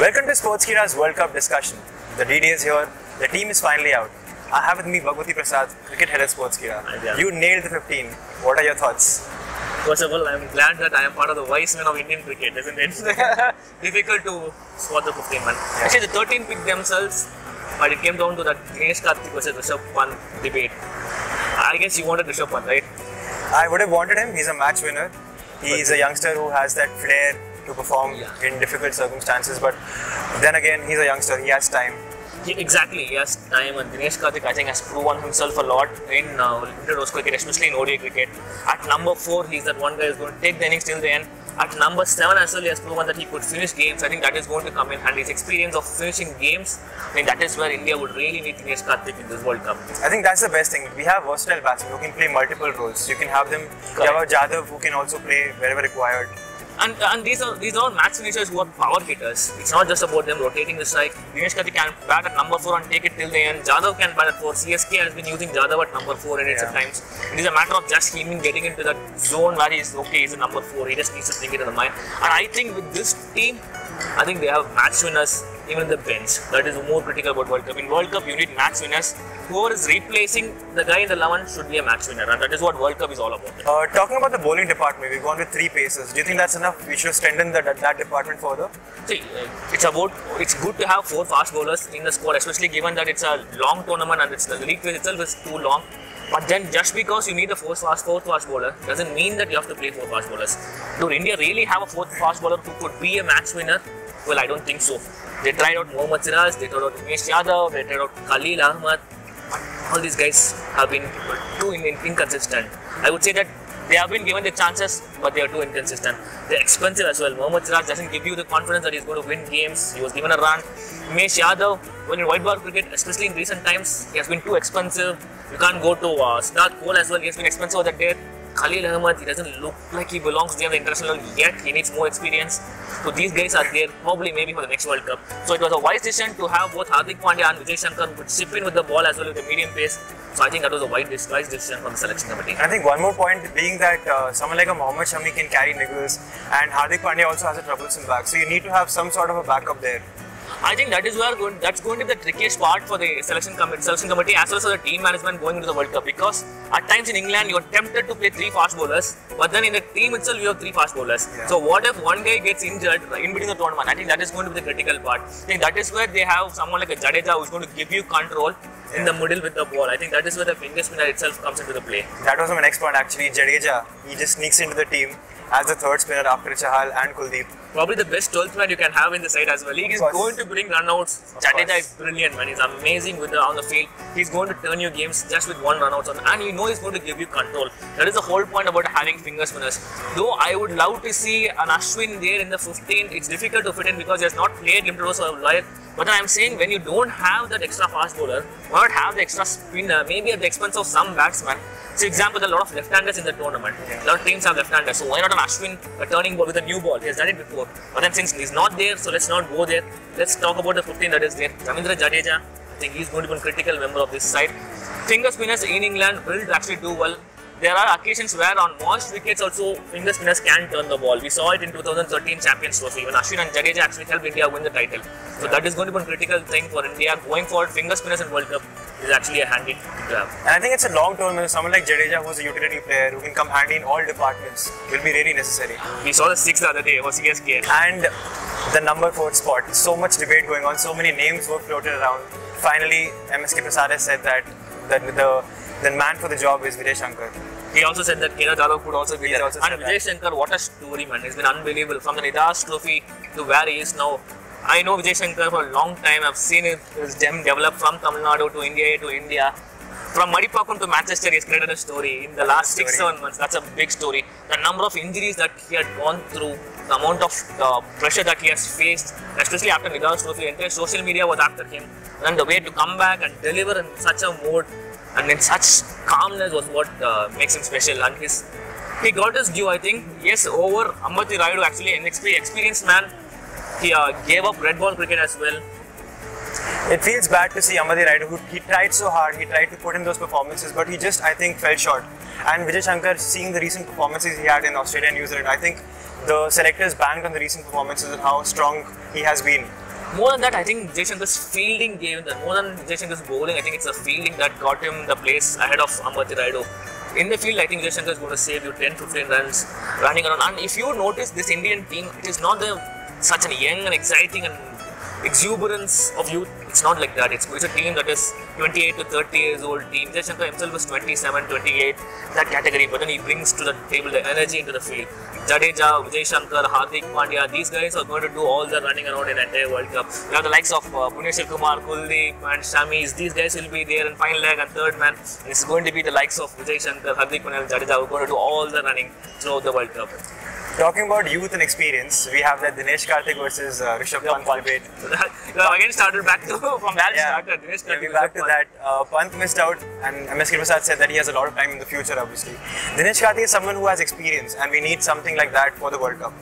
Welcome to Sportskeeda's World Cup discussion. The DD is here, the team is finally out. I have with me Bhagwati Prasad, cricket head at Sportskeeda. You nailed the 15. What are your thoughts? First of all, I am glad that I am part of the wise men of Indian cricket, isn't it? Difficult to spot the 15 man. Yeah. Actually, the 13 picked themselves, but it came down to that Dinesh Karthik versus Rishabh Pant debate. I guess you wanted Rishabh Pant, right? I would have wanted him. He's a match winner. He's a youngster who has that flair to perform in difficult circumstances, but then again, he's a youngster. He has time. Exactly, he has time, and Dinesh Karthik, I think, has proven himself a lot in limited overs cricket, especially in ODI cricket. At number 4, he's that one guy who's going to take the innings till the end. At number 7 as well, he has proven that he could finish games. I think that is going to come in handy. His experience of finishing games, I think that is where India would really need Dinesh Karthik in this World Cup. I think that's the best thing. We have versatile batsmen who can play multiple roles. You can have them. You have Jadhav who can also play wherever required. And these are match finishers who are power hitters. It's not just about them rotating the strike. Dinesh Karthik can bat at number 4 and take it till the end. Jadhav can bat at 4. CSK has been using Jadhav at number 4 in it at times. It is a matter of just him getting into that zone where he's okay, he's a number 4. He just needs to think it in the mind. And I think with this team, I think they have match winners even in the bench. That is more critical about World Cup. In World Cup, you need match winners. Whoever is replacing the guy in the 11 should be a match winner, and that is what World Cup is all about. Talking about the bowling department, we've gone with 3 pacers. Do you think that's enough? We should strengthen that department further? See, it's good to have 4 fast bowlers in the squad, especially given that it's a long tournament and the league phase itself is too long. But then just because you need a 4th fast bowler doesn't mean that you have to play 4 fast bowlers. Do India really have a 4th fast bowler who could be a match winner? Well, I don't think so. They tried out Mohammed, they tried out Yadav, they tried out Khalil Ahmed. All these guys have been too inconsistent. I would say that they have been given the chances, but they are too inconsistent. They're expensive as well. Mohammed doesn't give you the confidence that he's going to win games. He was given a run. Yadav, when in white ball cricket, especially in recent times, he has been too expensive. You can't go to Virat Kohli as well. He has been expensive over that day. Khalil Ahmed, he doesn't look like he belongs there in the international yet. He needs more experience. So these guys are there probably maybe for the next World Cup. So it was a wise decision to have both Hardik Pandya and Vijay Shankar who could chip in with the ball as well with the medium pace. So I think that was a wise decision from the selection committee. I think one more point being that someone like a Mohammed Shami can carry niggles, and Hardik Pandya also has a troublesome back. So you need to have some sort of a backup there. I think that is where that's going to be the trickiest part for the selection committee as well as the team management going into the World Cup, because at times in England you are tempted to play 3 fast bowlers, but then in the team itself you have 3 fast bowlers. Yeah. So what if one guy gets injured in between the tournament? I think that is going to be the critical part. I think that is where they have someone like a Jadeja who is going to give you control in the middle with the ball. I think that is where the finger spinner itself comes into the play. That was my next point actually. Jadeja, he just sneaks into the team as the 3rd spinner after Chahal and Kuldeep. Probably the best 12th man you can have in the side as well. He is going to bring runouts. Jadeja is brilliant, man. He's amazing on the field. He's going to turn your games just with 1 runouts and you know he's going to give you control. That is the whole point about having finger spinners. Though I would love to see an Ashwin there in the 15. It's difficult to fit in because he has not played limited overs for a while. But I'm saying when you don't have that extra fast bowler, why not have the extra spinner, maybe at the expense of some batsman. For example, there are a lot of left-handers in the tournament. A lot of teams have left-handers. So why not an Ashwin turning ball with a new ball? He has done it before. But then since he's not there, so let's not go there. Let's talk about the 15 that is there. Ravindra, Jadeja, I think he's going to be a critical member of this side. Finger spinners in England will actually do well. There are occasions where on moist wickets also finger spinners can turn the ball. We saw it in 2013 Champions Trophy when Ashwin and Jadeja actually helped India win the title. So that is going to be a critical thing for India going forward. Finger spinners in World Cup is actually a handy thing to have. And I think it's a long tournament. Someone like Jadeja, who's a utility player who can come handy in all departments, will be really necessary. We saw the 6th the other day for CSK. And the number 4 spot. So much debate going on. So many names were floated around. Finally, MS Prasad has said that the man for the job is Vijay Shankar. He also said that Kedar could also be there. And Vijay Shankar, what a story, man. It's been unbelievable. From the Nidas Trophy to where he is now. I know Vijay Shankar for a long time. I've seen his gem develop from Tamil Nadu to India. From Madipakkum to Manchester, he has created a story in the last 6-7 months. That's a big story. The number of injuries that he had gone through, the amount of pressure that he has faced, especially after Nidas Trophy, entire social media was after him. And the way to come back and deliver in such a mode and in such calmness was what makes him special. And he got his due, I think. Yes, over Ambati Rayudu, actually an experienced man. He gave up red ball cricket as well. It feels bad to see Ambati Rayudu. He tried so hard, he tried to put in those performances, but he just, I think, fell short. And Vijay Shankar, seeing the recent performances he had in Australia and New Zealand, I think the selectors banged on the recent performances and how strong he has been. More than that, I think Vijay Shankar's fielding gave that. More than Vijay Shankar's bowling, I think it's the fielding that got him the place ahead of Ambati Rayudu. In the field, I think Vijay Shankar is going to save you 10-15 runs running around. And if you notice this Indian team, it is not such a young and exciting and exuberance of youth. It's not like that. It's a team that is 28 to 30 years old team. Vijay Shankar himself is 27, 28, that category. But then he brings to the table the energy into the field. Jadeja, Vijay Shankar, Hardik, Pandya, these guys are going to do all the running around in the entire World Cup. You have the likes of Bhuvneshwar, Kumar, Kuldeep and Shami. These guys will be there in final leg and third man. And it's going to be the likes of Vijay Shankar, Hardik and Jadeja who are going to do all the running throughout the World Cup. Talking about youth and experience, we have that Dinesh Karthik versus Rishabh Pant debate. Again started back to from where it started. Dinesh Karthik back to that. Pant missed out and MS Prasad said that he has a lot of time in the future obviously. Dinesh Karthik is someone who has experience and we need something like that for the World Cup.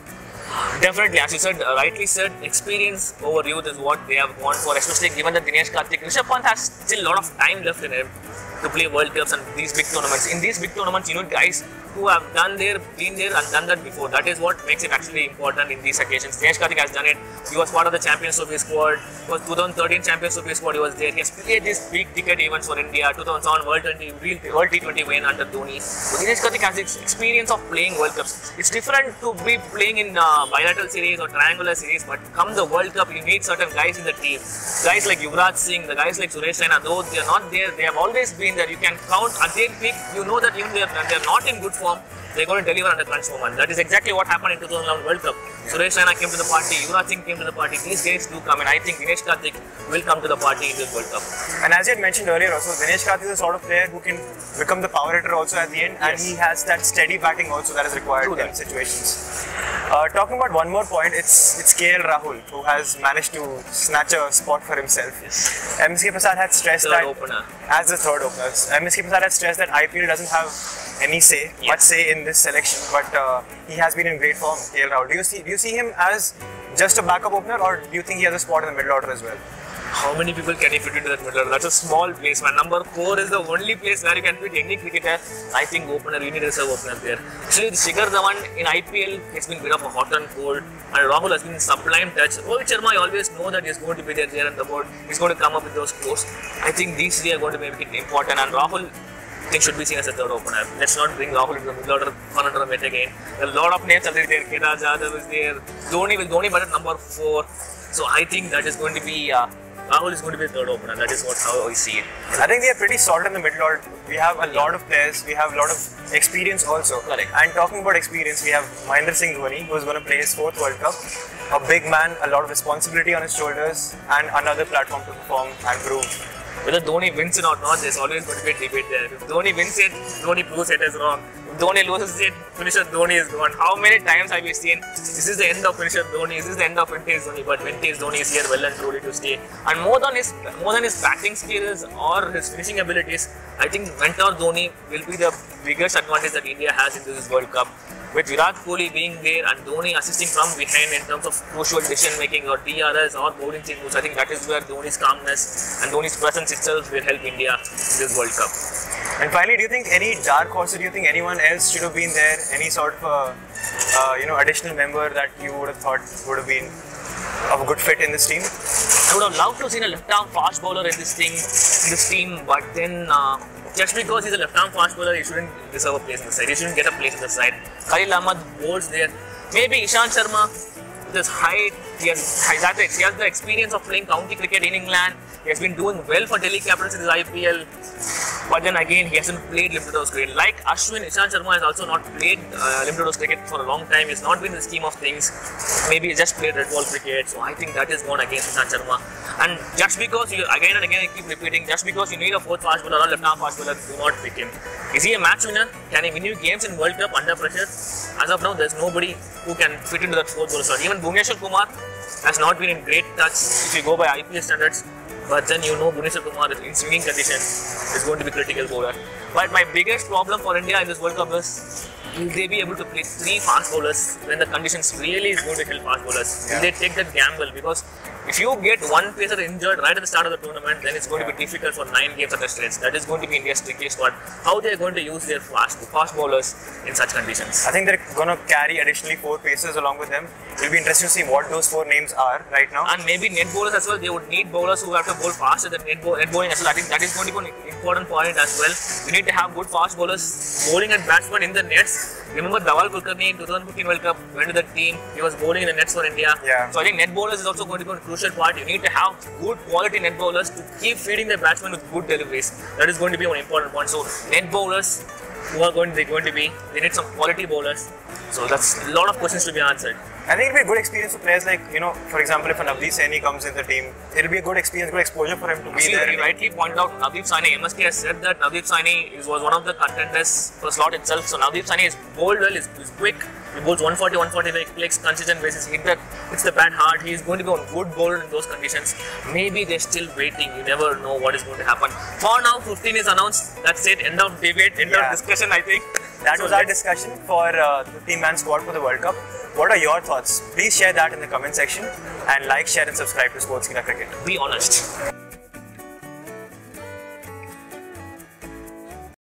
Definitely, as you said, rightly said, experience over youth is what they have gone for, especially given that Dinesh Karthik, Rishabh Pant has still a lot of time left in him to play World Cups and these big tournaments. In these big tournaments, you know, guys who have been there and done that before. That is what makes it actually important in these occasions. Dinesh Karthik has done it. He was part of the Champions Trophy squad. He was 2013 Champions Trophy squad. He was there. He has played these big ticket events for India. 2007 World T20 win under Dhoni. So Dinesh Karthik has experience of playing World Cups. It's different to be playing in bilateral series or triangular series, but come the World Cup, you need certain guys in the team. Guys like Yuvraj Singh, the guys like Suresh Raina, though they are not there, they have always been there. You can count at their peak. You know that even they are not in good form, they're going to deliver under crunch moment. That is exactly what happened in 2011 World Cup. Yeah. Suresh Raina came to the party, Yuvraj Singh came to the party. These guys do come, and I think Dinesh Karthik will come to the party in this World Cup. And as you had mentioned earlier also, Dinesh Karthik is the sort of player who can become the power hitter also at the end, and he has that steady batting also that is required in situations. Talking about one more point, it's KL Rahul who has managed to snatch a spot for himself. Yes. MSK Prasad had stressed third that opener. As the third opener, MSK Prasad had stressed that IPL doesn't have any say, much say in this selection, but he has been in great form, KL Rahul. Do you see him as just a backup opener, or do you think he has a spot in the middle order as well? How many people can he fit into that middle order? That's a small place, man. Number 4 is the only place where you can fit any cricketer. I think opener, you need a reserve opener there. Actually, Shikhar Dhawan in IPL has been a bit of a hot and cold, and Rahul has been sublime touch. Rohit Sharma, you always know that he's going to be there on the board. He's going to come up with those scores. I think these three are going to make it important, and Rahul I think should be seen as a third opener. Let's not bring Rahul into the middle order tournament again. There are a lot of names already there. Kedar, Jadhav is there. Dhoni but at number 4. So I think that is going to be Rahul is going to be the third opener. That is how I see it. I think we are pretty solid in the middle order. We have a lot of players. We have a lot of experience also. Correct. And talking about experience, we have Mahendra Singh Dhoni, who is going to play his 4th World Cup. A big man, a lot of responsibility on his shoulders, and another platform to perform and prove. Whether Dhoni wins it or not, there's always going to be a debate there. If Dhoni wins it, Dhoni proves it is wrong. If Dhoni loses it, finisher Dhoni is gone. How many times have we seen this is the end of finisher Dhoni, this is the end of vintage Dhoni, but vintage Dhoni is here well and truly to stay. And more than his batting skills or his finishing abilities, I think mentor Dhoni will be the biggest advantage that India has in this World Cup. With Virat Kohli being there and Dhoni assisting from behind in terms of crucial decision making or DRS or bowling signals, I think that is where Dhoni's calmness and Dhoni's presence itself will help India in this World Cup. And finally, do you think any dark horse, do you think anyone else should have been there? Any sort of additional member that you would have thought would have been of a good fit in this team? I would have loved to see a left-arm fast bowler in this team, but then just because he's a left-arm fast bowler, he shouldn't deserve a place in the side. He shouldn't get a place in the side. Khalil Ahmed bowls there. Maybe Ishant Sharma, with his height, he has the experience of playing county cricket in England. He has been doing well for Delhi Capitals in his IPL. But then again, he hasn't played limited overs cricket. Like Ashwin, Ishant Sharma has also not played limited overs cricket for a long time. He's not been in the scheme of things. Maybe he just played red ball cricket. So I think that is gone against Ishant Sharma. And just because you again and again I keep repeating, just because you need a 4th fast bowler or left-arm fast bowler, do not pick him. Is he a match winner? Can he win you games in World Cup under pressure? As of now, there's nobody who can fit into that 4th bowler slot. Even Bhuvneshwar Kumar has not been in great touch if you go by IPL standards. But then you know Bhuvneshwar Kumar in swinging condition is going to be critical bowler. But my biggest problem for India in this World Cup is, will they be able to play 3 fast bowlers when the conditions really is going to help fast bowlers? Will they take that gamble? Because If you get one pacer injured right at the start of the tournament, then it's going to be difficult for 9 games at the stretch. That is going to be India's trickiest part. How they are going to use their fast bowlers in such conditions. I think they're going to carry additionally 4 pacers along with them. It'll be interesting to see what those 4 names are right now. And maybe net bowlers as well. They would need bowlers who have to bowl faster than net bowling as well. I think that is going to be an important point as well. We need to have good fast bowlers bowling at batsmen in the nets. Remember Dhawan in 2015 World Cup went to the team. He was bowling in the nets for India. Yeah. So I think net bowlers is also going to be a crucial part. You need to have good quality net bowlers to keep feeding the batsmen with good deliveries. That is going to be an important point. So net bowlers who are going to be, they need some quality bowlers. So that's a lot of questions to be answered. I think it'll be a good experience for players like, for example, if an Ambati Rayudu comes in the team, it'll be a good experience, good exposure for him to be there. You rightly point out Navdeep Saini. MSK has said that Navdeep Saini was one of the contenders for the slot itself. So Navdeep Saini is bowled well, is quick. He bowls 140, 145 clicks, consistent basis. Hits the bat hard. He is going to be a good bowler in those conditions. Maybe they're still waiting. You never know what is going to happen. For now, 15 is announced. That's it. End of debate, end of discussion, I think. That was our discussion for the 15-man squad for the World Cup. What are your thoughts? Please share that in the comment section and like, share and subscribe to Sports Killer Cricket. Be honest.